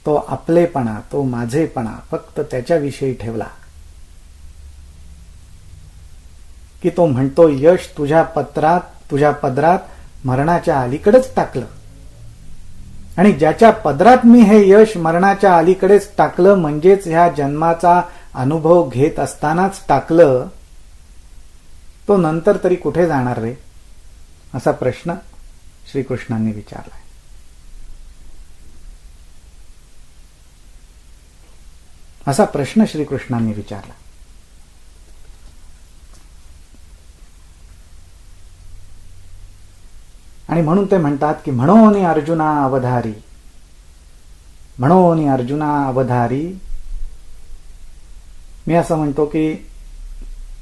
तो आपलेपणा, तो माझेपणा फक्त त्याच्याविषयी ठेवला की तो म्हणतो यश तुझ्या पदरात मरणाच्या अलीकडेच टाकलं. आणि ज्याच्या पदरात मी हे यश मरणाच्या अलीकडेच टाकलं म्हणजेच ह्या जन्माचा अनुभव घेत असतानाच टाकलं, तो नंतर तरी कुठे जाणार रे, असा प्रश्न श्रीकृष्णांनी विचारलाय. असा प्रश्न श्रीकृष्णांनी विचारला. आणि म्हणून ते म्हणतात की म्हणून अर्जुना अवधारी, म्हणून अर्जुना अवधारी. मी असं म्हणतो की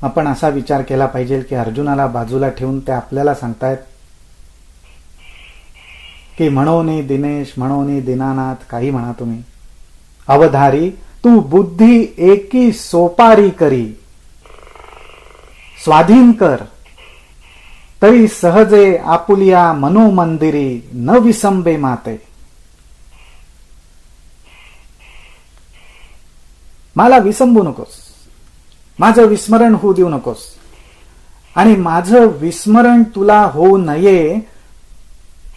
आपण असा विचार केला पाहिजे की अर्जुनाला बाजूला ठेवून ते आपल्याला सांगतायत की म्हणून दिनेश, म्हणून दीनानाथ, काही म्हणा तुम्ही, अवधारी तू बुद्धी एकी सोपारी करी, स्वाधीन कर, तरी सहजे आपुलिया मनोमंदिरी न विसंबे माते. मला विसंबू नकोस, माझं विस्मरण होऊ देऊ नकोस. आणि माझं विस्मरण तुला होऊ नये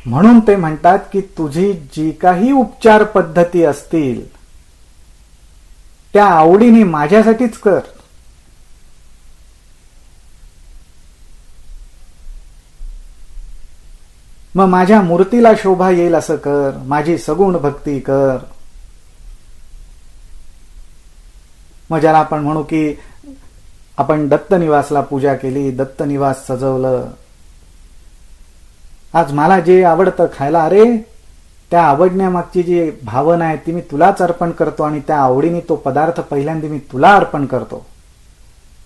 म्हणून ते म्हणतात की तुझी जी काही उपचार पद्धती असतील त्या आवडीने माझ्यासाठीच कर. मग माझ्या मूर्तीला शोभा येईल असं कर, माझी सगुण भक्ती कर. मग ज्याला आपण म्हणू की आपण दत्तनिवासला पूजा केली, दत्तनिवास सजवलं, आज मला जे आवडतं खायला, अरे त्या आवडण्यामागची जी भावना आहे ती मी तुलाच अर्पण करतो आणि त्या आवडीने तो पदार्थ पहिल्यांदा मी तुला अर्पण करतो.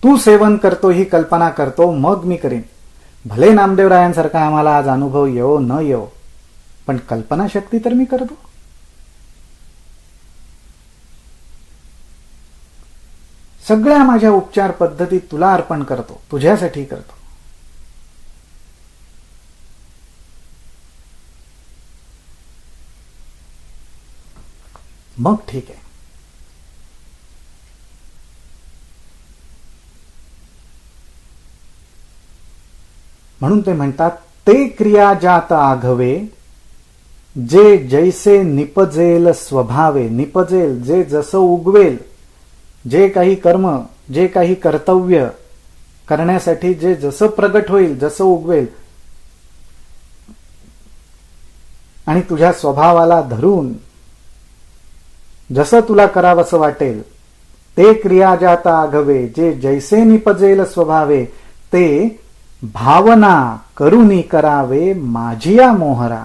तू सेवन करतो ही कल्पना करतो, मग मी करीन. भले नामदेवरायांसारखा आम्हाला आज अनुभव येवो न येवो, पण कल्पनाशक्ती तर मी करतो. सगळ्या माझ्या उपचार पद्धती तुला अर्पण करतो, तुझ्यासाठी करतो. मग ठीक आहे. म्हणून ते म्हणतात ते क्रिया जात आघवे, जे जैसे निपजेल स्वभावे. निपजेल, जे जसं उगवेल, जे काही कर्म, जे काही कर्तव्य करण्यासाठी जे जसं प्रगट होईल, जसं उगवेल, आणि तुझ्या स्वभावाला धरून जसं तुला करावंसं वाटेल, ते क्रिया जाता आघवे, जे जैसे निपजेल स्वभावे, ते भावना करुनी करावे माझिया मोहरा.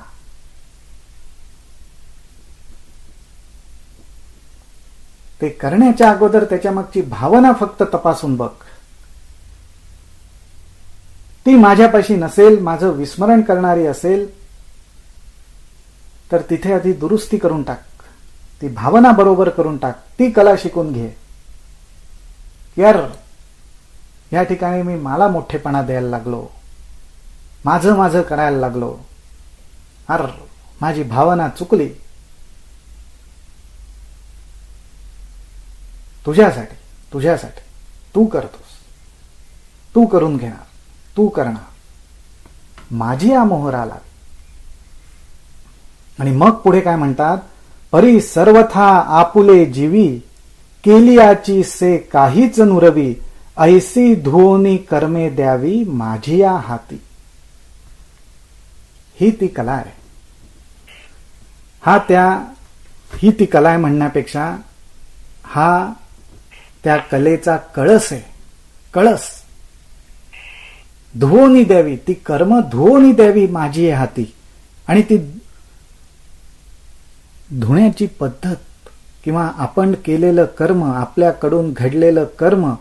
ते करण्याच्या अगोदर त्याच्या मागची भावना फक्त तपासून बघ. ती माझ्यापाशी नसेल, माझं विस्मरण करणारी असेल, तर तिथे आधी दुरुस्ती करून टाक. ती भावना बरोबर करून टाक. ती कला शिकून घे. यार, या ठिकाणी मी मला मोठेपणा द्यायला लागलो, माझं करायला लागलो, अर माझी भावना चुकली. तुझ्यासाठी तू करतोस, तू करून घेणार, तू करणार, माझी या मोहर आला. आणि मग पुढे काय म्हणतात, परी सर्वथा आपुले जीवी, केलियाची से काहीच नुरवी, ऐसी धुओनी कर्मे द्यावी माझी या हाती. ही ती कला आहे. ही ती कला आहे म्हणण्यापेक्षा हा त्या कलेचा कळस आहे. कळस धुओनी द्यावी, ती कर्म धुओनी द्यावी माझी या हाती. आणि ती धुण्याची पद्धत किंवा आपण केलेलं कर्म, आपल्याकडून घडलेलं कर्म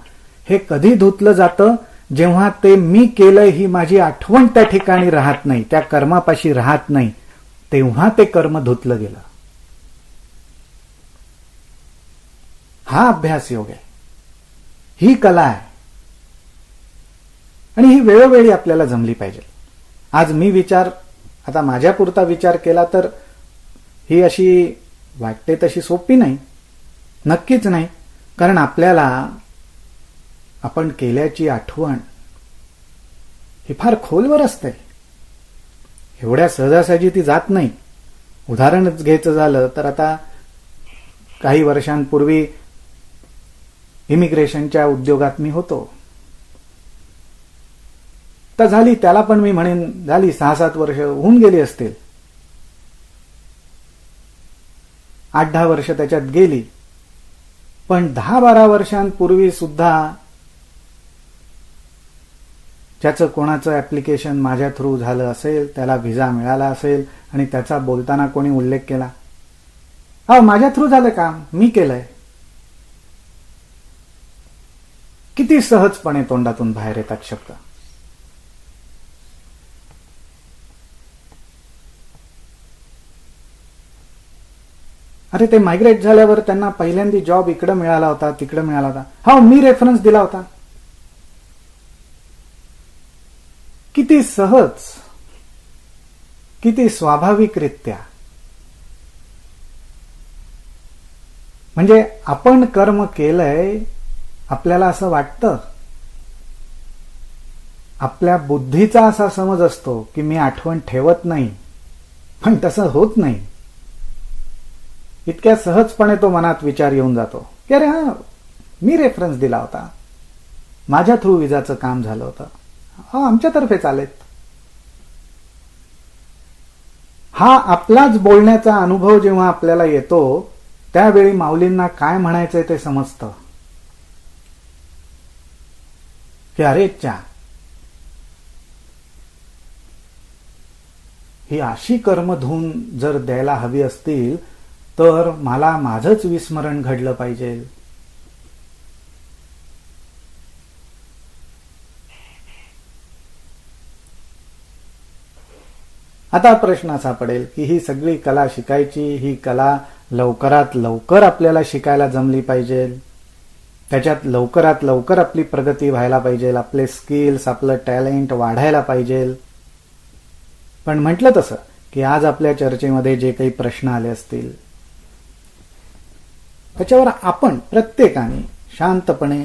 हे कधी धुतलं जातं, जेव्हा ते मी केलंय ही माझी आठवण त्या ठिकाणी राहत नाही, त्या कर्मापाशी राहत नाही, तेव्हा ते कर्म धुतलं गेलं. हा अभ्यास योग आहे, ही कला आहे. आणि ही वेळोवेळी आपल्याला जमली पाहिजे. आज मी आता माझ्यापुरता विचार केला तर ही अशी वाटते तशी सोपी नाही, नक्कीच नाही. कारण आपल्याला आपण केल्याची आठवण ही फार खोलवर असते, एवढ्या सहजासहजी ती जात नाही. उदाहरणच घ्यायचं झालं तर आता काही वर्षांपूर्वी इमिग्रेशनच्या उद्योगात मी होतो. तर झाली, त्याला पण मी म्हणेन झाली 6-7 वर्ष होऊन गेली असतील. 8-10 वर्ष त्याच्यात गेली. पण 10-12 वर्षांपूर्वी सुद्धा ज्याचं कोणाचं ऍप्लिकेशन माझ्या थ्रू झालं असेल, त्याला व्हिसा मिळाला असेल आणि त्याचा बोलताना कोणी उल्लेख केला, अहो माझ्या थ्रू झालं काम, मी केलंय, किती सहजपणे तोंडातून बाहेर येतात शब्द. अरे ते मायग्रेट झाल्यावर त्यांना पहिल्यांदा जॉब इकडं मिळाला होता, तिकडं मिळाला होता, हो मी रेफरन्स दिला होता. किती सहज, किती स्वाभाविकरित्या. म्हणजे आपण कर्म केलंय, आपल्याला असं वाटतं, आपल्या बुद्धीचा असा समज असतो की मी आठवण ठेवत नाही, पण तसं होत नाही. इतक्या सहजपणे तो मनात विचार येऊन जातो की अरे हा मी रेफरन्स दिला होता, माझ्या थ्रू विजाचं काम झालं होतं, हा आमच्यातर्फे चालेत. हा आपलाच बोलण्याचा अनुभव जेव्हा आपल्याला येतो त्यावेळी माऊलींना काय म्हणायचंय ते समजतं की अरे च्या, ही अशी कर्मधून जर द्यायला हवी असतील तर मला माझंच विस्मरण घडलं पाहिजे. आता प्रश्न असा पडेल की ही सगळी कला शिकायची, ही कला लवकरात लवकर आपल्याला शिकायला जमली पाहिजे, त्याच्यात लवकरात लवकर आपली प्रगती व्हायला पाहिजे, आपले स्किल्स, आपलं टॅलेंट वाढायला पाहिजे. पण म्हटलं तसं की आज आपल्या चर्चेमध्ये जे काही प्रश्न आले असतील त्याच्यावर आपण प्रत्येकाने शांतपणे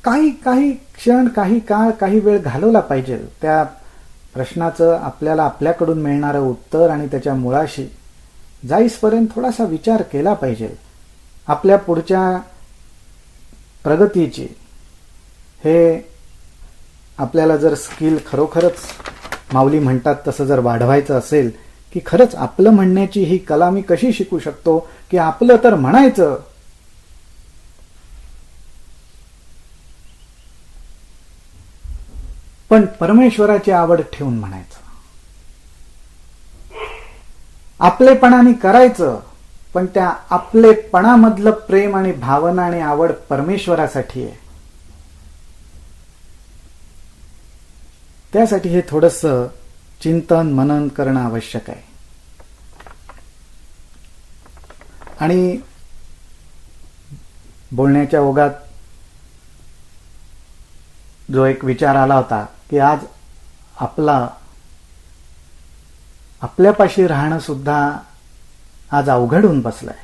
काही क्षण, काही काळ, काही वेळ घालवला पाहिजे. त्या प्रश्नाचं आपल्याला आपल्याकडून मिळणारं उत्तर आणि त्याच्या मुळाशी जाईसपर्यंत थोडासा विचार केला पाहिजे. आपल्या पुढच्या प्रगतीची हे आपल्याला जर स्किल खरोखरच माऊली म्हणतात तसं जर वाढवायचं असेल की खरंच आपलं म्हणण्याची ही कला मी कशी शिकू शकतो की आपलं तर म्हणायचं, पण परमेश्वराची आवड ठेवून म्हणायचं. आपलेपणाने करायचं, पण त्या आपलेपणामधलं प्रेम आणि भावना आणि आवड परमेश्वरासाठी आहे. त्यासाठी हे थोडंसं चिंतन मनन करणं आवश्यक आहे. आणि बोलण्याच्या ओघात जो एक विचार आला होता की आज आपल्यापाशी राहणं सुद्धा आज अवघड होऊन बसलंय,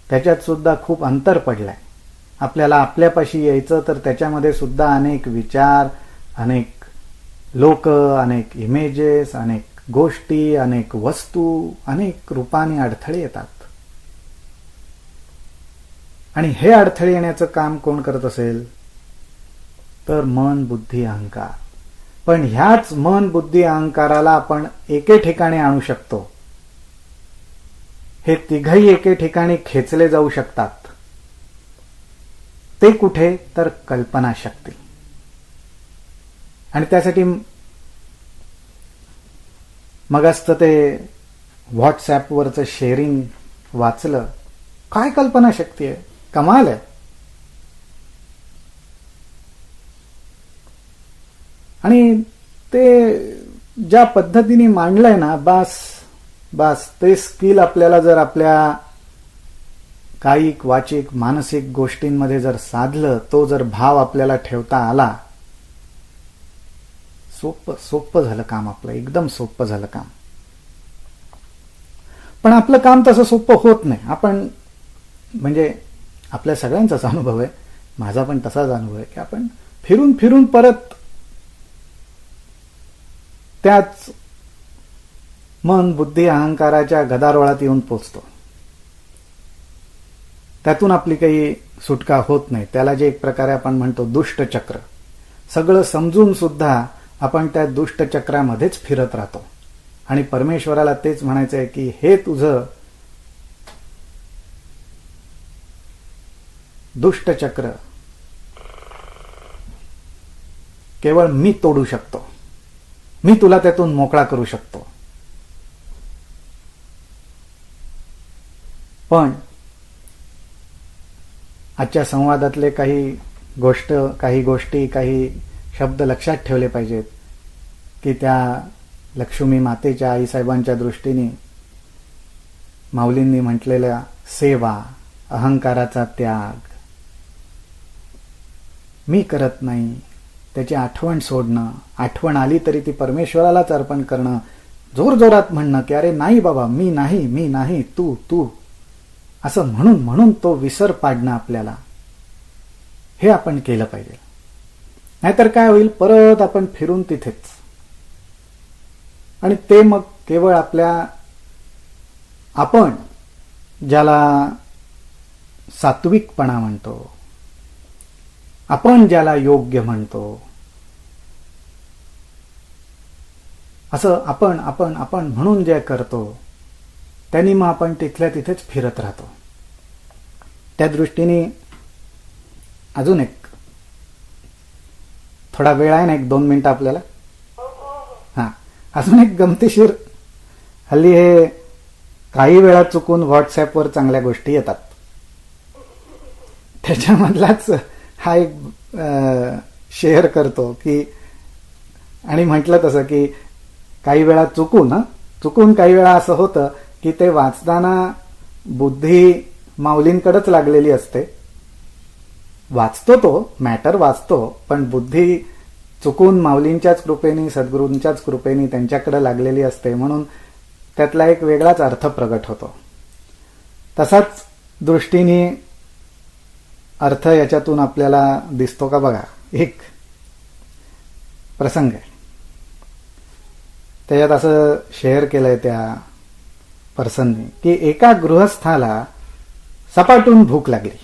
त्याच्यात सुद्धा खूप अंतर पडलंय. आपल्याला आपल्यापाशी यायचं तर त्याच्यामध्ये सुद्धा अनेक विचार, अनेक लोक, अनेक इमेजेस, अनेक गोष्टी, अनेक वस्तू, अनेक रूपाने अडथळे येतात. आणि हे अडथळे येण्याचं काम कोण करत असेल तर मन, बुद्धी, अहंकार. पण ह्याच मन, बुद्धी, अहंकाराला आपण एके ठिकाणी आणू शकतो. हे तिघही एके ठिकाणी खेचले जाऊ शकतात. ते कुठे तर कल्पनाशक्ती. आणि त्यासाठी मगाच ते व्हॉट्सॲपवरचं शेअरिंग वाचलं, काय कल्पनाशक्ती आहे, कमाल आहे. आणि ते ज्या पद्धतीने मांडलंय ना, बस ते स्किल आपल्याला जर आपल्या कायिक, वाचिक, मानसिक गोष्टींमध्ये जर साधलं, तो जर भाव आपल्याला ठेवता आला, सोपं झालं काम आपलं, एकदम सोपं झालं काम. पण आपलं काम तसं सोपं होत नाही. आपण म्हणजे आपल्या सगळ्यांचाच अनुभव आहे, माझा पण तसाच अनुभव आहे की आपण फिरून फिरून परत त्याच मन बुद्धी अहंकाराच्या गदारोळात येऊन पोचतो. त्यातून आपली काही सुटका होत नाही. त्याला जे एक प्रकारे आपण म्हणतो दुष्टचक्र. सगळं समजून सुद्धा आपण त्या दुष्टचक्रामध्येच फिरत राहतो. आणि परमेश्वराला तेच म्हणायचं आहे की हे तुझं दुष्टचक्र केवळ मी तोडू शकतो, मी तुला त्यातून मोकळा करू शकतो. पण आजच्या संवादातले काही गोष्टी काही शब्द लक्षात ठेवले पाहिजेत की त्या लक्ष्मी मातेच्या आईसाहेबांच्या दृष्टीने माऊलींनी म्हटलेल्या सेवा, अहंकाराचा त्याग, मी करत नाही त्याची आठवण सोडणं, आठवण आली तरी ती परमेश्वरालाच अर्पण करणं, जोरजोरात म्हणणं की अरे नाही बाबा मी नाही, मी नाही, तू तू, असं म्हणून म्हणून तो विसर पाडणं आपल्याला, हे आपण केलं पाहिजे. नाहीतर काय होईल, परत आपण फिरून तिथेच. आणि ते मग केवळ आपण ज्याला सात्विकपणा म्हणतो, आपण ज्याला योग्य म्हणतो, असं आपण म्हणून जे करतो त्यांनी मग आपण तिथल्या तिथेच फिरत राहतो. त्या दृष्टीने अजून एक थोडा वेळ आहे ना, 1-2 मिनिटं आपल्याला. अजून एक गमतीशीर, हल्ली हे काही वेळा चुकून व्हॉट्सअपवर चांगल्या गोष्टी येतात, त्याच्यामधलाच हा एक शेअर करतो की, आणि म्हटलं तसं की काही वेळा चुकून काही वेळा असं होतं की ते वाचताना बुद्धी माऊलींकडेच लागलेली असते. वाचतो तो मॅटर वाचतो, पण बुद्धी चुकून माऊलींच्याच कृपेने, सद्गुरूंच्याच कृपेने त्यांच्याकडे लागलेली असते, म्हणून त्यातला एक वेगळाच अर्थ प्रगट होतो. तसाच दृष्टीने अर्थ याच्यातून आपल्याला दिसतो का बघा. एक प्रसंग आहे, त्याच्यात असं शेअर केलंय त्या पर्सनने की एका गृहस्थाला सपाटून भूक लागली.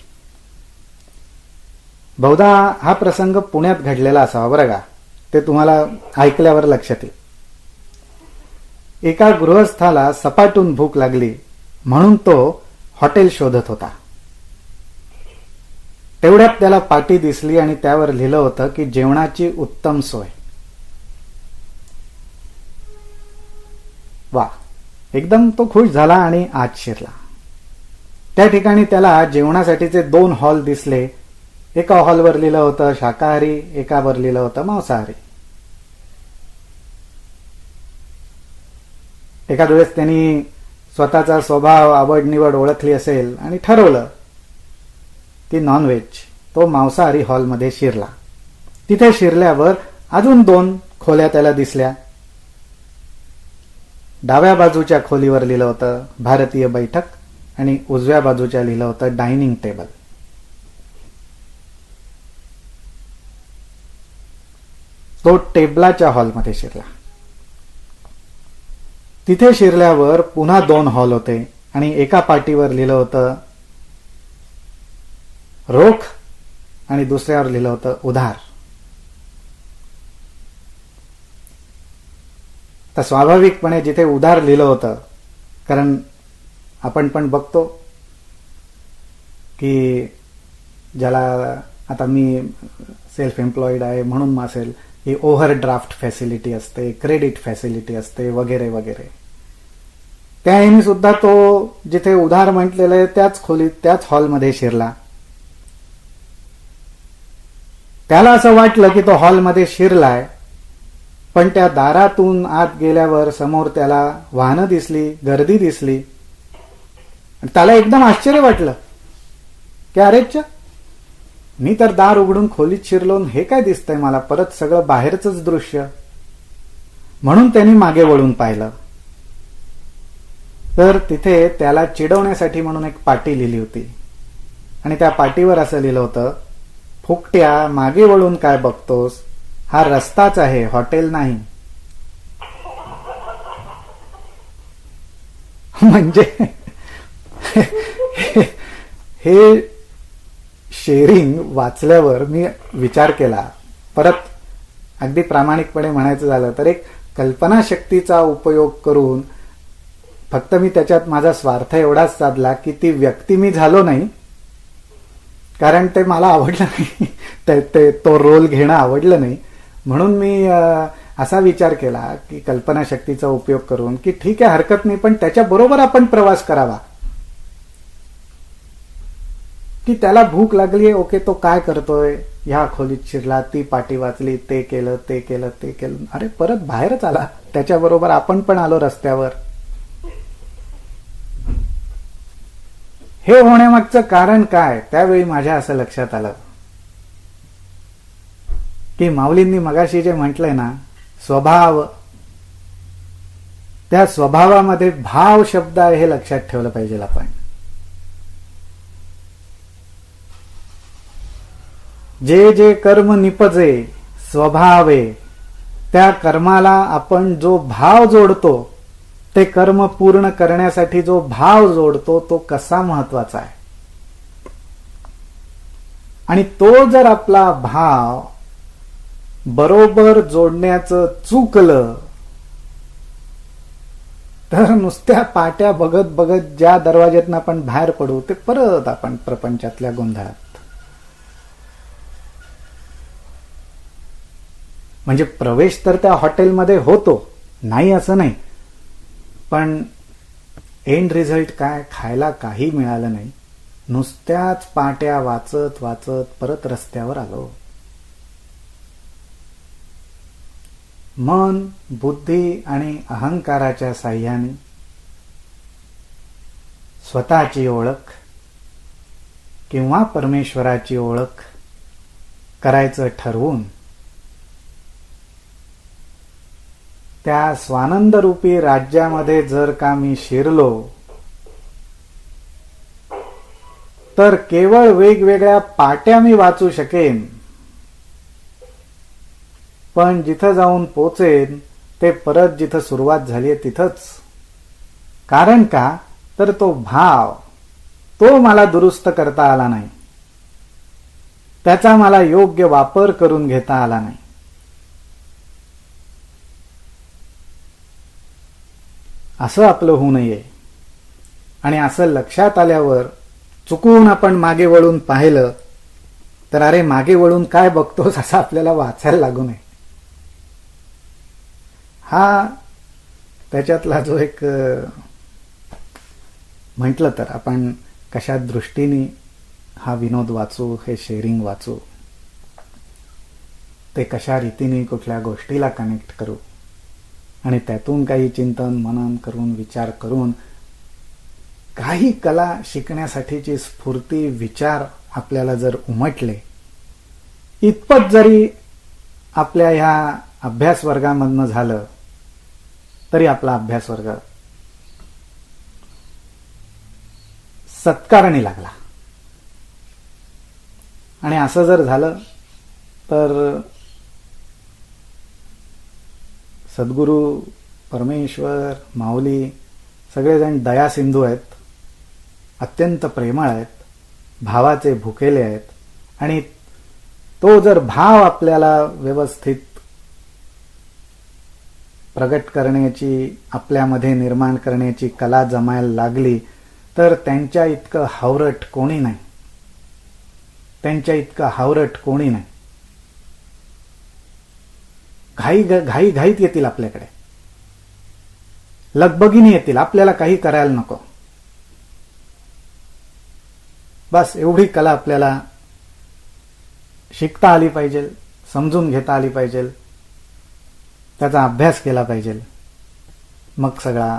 बहुधा हा प्रसंग पुण्यात घडलेला असावा बरं का, ते तुम्हाला ऐकल्यावर लक्षात येईल. एका गृहस्थाला सपाटून भूक लागली म्हणून तो हॉटेल शोधत होता. तेवढ्यात त्याला पाटी दिसली आणि त्यावर लिहिलं होतं की जेवणाची उत्तम सोय. वा, एकदम तो खुश झाला आणि आत शिरला. त्या ठिकाणी त्याला जेवणासाठीचे 2 हॉल दिसले. एका हॉलवर लिहिलं होतं शाकाहारी, एकावर लिहिलं होतं मांसाहारी. एखाद वेळेस त्यांनी स्वतःचा स्वभाव, आवड निवड ओळखली असेल आणि ठरवलं की नॉनव्हेज, तो मांसाहारी हॉलमध्ये शिरला. तिथे शिरल्यावर अजून 2 खोल्या त्याला दिसल्या. डाव्या बाजूच्या खोलीवर लिहिलं होतं भारतीय बैठक आणि उजव्या बाजूच्या लिहिलं होतं डायनिंग टेबल. तो टेबलाच्या हॉलमध्ये शिरला. तिथे शिरल्यावर पुन्हा 2 हॉल होते आणि एका पाटीवर लिहिलं होतं रोख आणि दुसऱ्यावर लिहिलं होतं उधार. तर स्वाभाविकपणे जिथे उधार लिहिलं होतं, कारण आपण पण बघतो की ज्याला, आता मी सेल्फ एम्प्लॉईड आहे म्हणून असेल की ओव्हरड्राफ्ट फॅसिलिटी असते, क्रेडिट फॅसिलिटी असते वगैरे वगैरे. त्याने सुद्धा तो जिथे उधार म्हटलेलं आहे त्याच खोलीत, त्याच हॉलमध्ये शिरला. त्याला असं वाटलं की तो हॉलमध्ये शिरलाय, पण त्या दारातून आत गेल्यावर समोर त्याला वाहनं दिसली, गर्दी दिसली. त्याला एकदम आश्चर्य वाटलं की अरेच्चा, मी तर दार उघडून खोलीत शिरलो, हे काय दिसतंय मला, परत सगळं बाहेरचंच दृश्य. म्हणून त्यांनी मागे वळून पाहिलं. तर तिथे त्याला चिडवण्यासाठी म्हणून एक पाटी लिहिली होती आणि त्या पाटीवर असं लिहिलं होतं, फुकट्या मागे वळून काय बघतोस, हा रस्ताच आहे, हॉटेल नाही. म्हणजे हे शेअरिंग वाचल्यावर मी विचार केला, परत अगदी प्रामाणिकपणे म्हणायचं झालं तर एक कल्पनाशक्तीचा उपयोग करून फक्त मी त्याच्यात माझा स्वार्थ एवढाच साधला की ती व्यक्ती मी झालो नाही, कारण ते मला आवडलं नाही, तो रोल घेणं आवडलं नाही. म्हणून मी असा विचार केला की कल्पनाशक्तीचा उपयोग करून की ठीक आहे, हरकत नाही, पण त्याच्याबरोबर आपण प्रवास करावा. की त्याला भूक लागली, ओके, तो काय करतोय, ह्या खोलीत शिरला, ती पाटी वाचली, ते केलं, ते केलं, ते केलं, अरे परत बाहेरच आला, त्याच्याबरोबर आपण पण आलो रस्त्यावर. हे होण्यामागचं कारण काय, त्यावेळी माझ्या असं लक्षात आलं की माऊलींनी मगाशी जे म्हटलंय ना, स्वभाव, त्या स्वभावामध्ये भाव शब्द आहे हे लक्षात ठेवलं पाहिजे आपण. जे जे कर्म निपजे स्वभावे, त्या कर्माला आपण जो भाव जोडतो, ते कर्म पूर्ण करण्यासाठी जो भाव जोडतो तो कसा महत्वाचा आहे. आणि तो जर आपला भाव बरोबर जोडण्याचं चुकलं तर नुसत्या पाट्या बघत बघत ज्या दरवाज्यातून आपण बाहेर पडू ते परत आपण प्रपंचातल्या गोंधळात. म्हणजे प्रवेश तर त्या हॉटेलमध्ये होतो, नाही असं नाही, पण एंड रिझल्ट काय, खायला काही मिळालं नाही. नुसत्याच पाट्या वाचत वाचत परत रस्त्यावर आलो. मन, बुद्धी आणि अहंकाराच्या साह्याने स्वतःची ओळख किंवा परमेश्वराची ओळख करायचं ठरवून त्या स्वानंद रूपी राज्यामध्ये जर का मी शिरलो तर केवळ वेगवेगळ्या पाट्या मी वाचू शकेन, पण जिथं जाऊन पोचेन ते परत जिथं सुरुवात झाली आहे तिथंच. कारण का, तर तो भाव, तो मला दुरुस्त करता आला नाही, त्याचा मला योग्य वापर करून घेता आला नाही. असं आपलं होऊ नये. आणि असं लक्षात आल्यावर चुकून आपण मागे वळून पाहिलं तर अरे मागे वळून काय बघतोस असं आपल्याला वाचायला लागू नये. हा त्याच्यातला जो एक म्हटलं तर आपण कशा दृष्टीने हा विनोद वाचू, हे शेअरिंग वाचू, ते कशा रीतीने कुठल्या गोष्टीला कनेक्ट करू आणि त्यातून काही चिंतन मनन करून विचार करून काही कला शिकण्यासाठीची स्फूर्ती, विचार आपल्याला जर उमटले, इतपत जरी आपल्या ह्या अभ्यास वर्गामधनं झालं तरी आपला अभ्यास वर्ग सत्कारणी लागला. आणि असं जर झालं तर सद्गुरू, परमेश्वर, माऊली सगळेजण दया सिंधू आहेत, अत्यंत प्रेमळ आहेत, भावाचे भुकेले आहेत. आणि तो जर भाव आपल्याला व्यवस्थित प्रगट करण्याची, आपल्यामध्ये निर्माण करण्याची कला जमायला लागली तर त्यांच्या इतकं हावरट कोणी नाही, त्यांच्या इतकं हावरट कोणी नाही. घाईत येतील आपल्याकडे, लगबगीने येतील, आपल्याला काही करायला नको. बस एवढी कला आपल्याला शिकता आली पाहिजे, समजून घेता आली पाहिजे, त्याचा अभ्यास केला पाहिजे. मग सगळा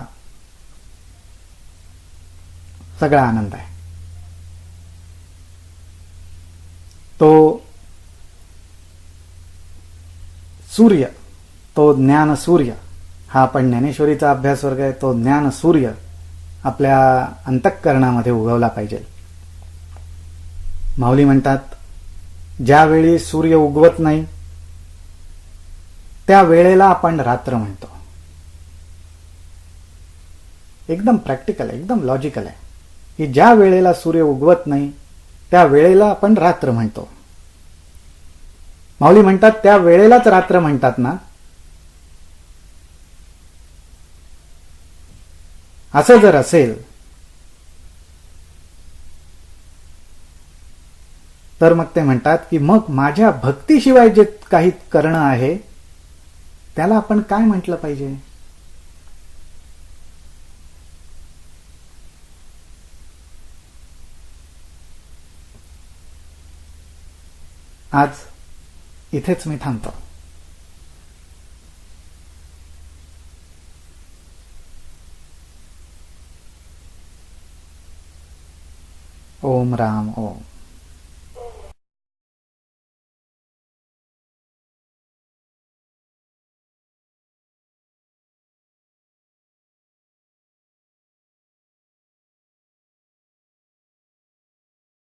आनंद आहे. तो सूर्य, तो ज्ञान सूर्य, हा आपण ज्ञानेश्वरीचा अभ्यास वर्ग आहे, तो ज्ञान सूर्य आपल्या अंतःकरणामध्ये उगवला पाहिजे. माऊली म्हणतात, ज्यावेळी सूर्य उगवत नाही त्या वेळेला आपण रात्र म्हणतो. एकदम प्रॅक्टिकल आहे, एकदम लॉजिकल आहे की ज्या वेळेला सूर्य उगवत नाही त्या वेळेला आपण रात्र म्हणतो. माऊली म्हणतात, त्या वेळेलाच रात्र म्हणतात ना. असं जर असेल तर मग ते म्हणतात की मग माझ्या भक्तीशिवाय जे काही करणं आहे त्याला आपण काय म्हटलं पाहिजे. आज इथेच मी थांबतो. ओम राम ओम.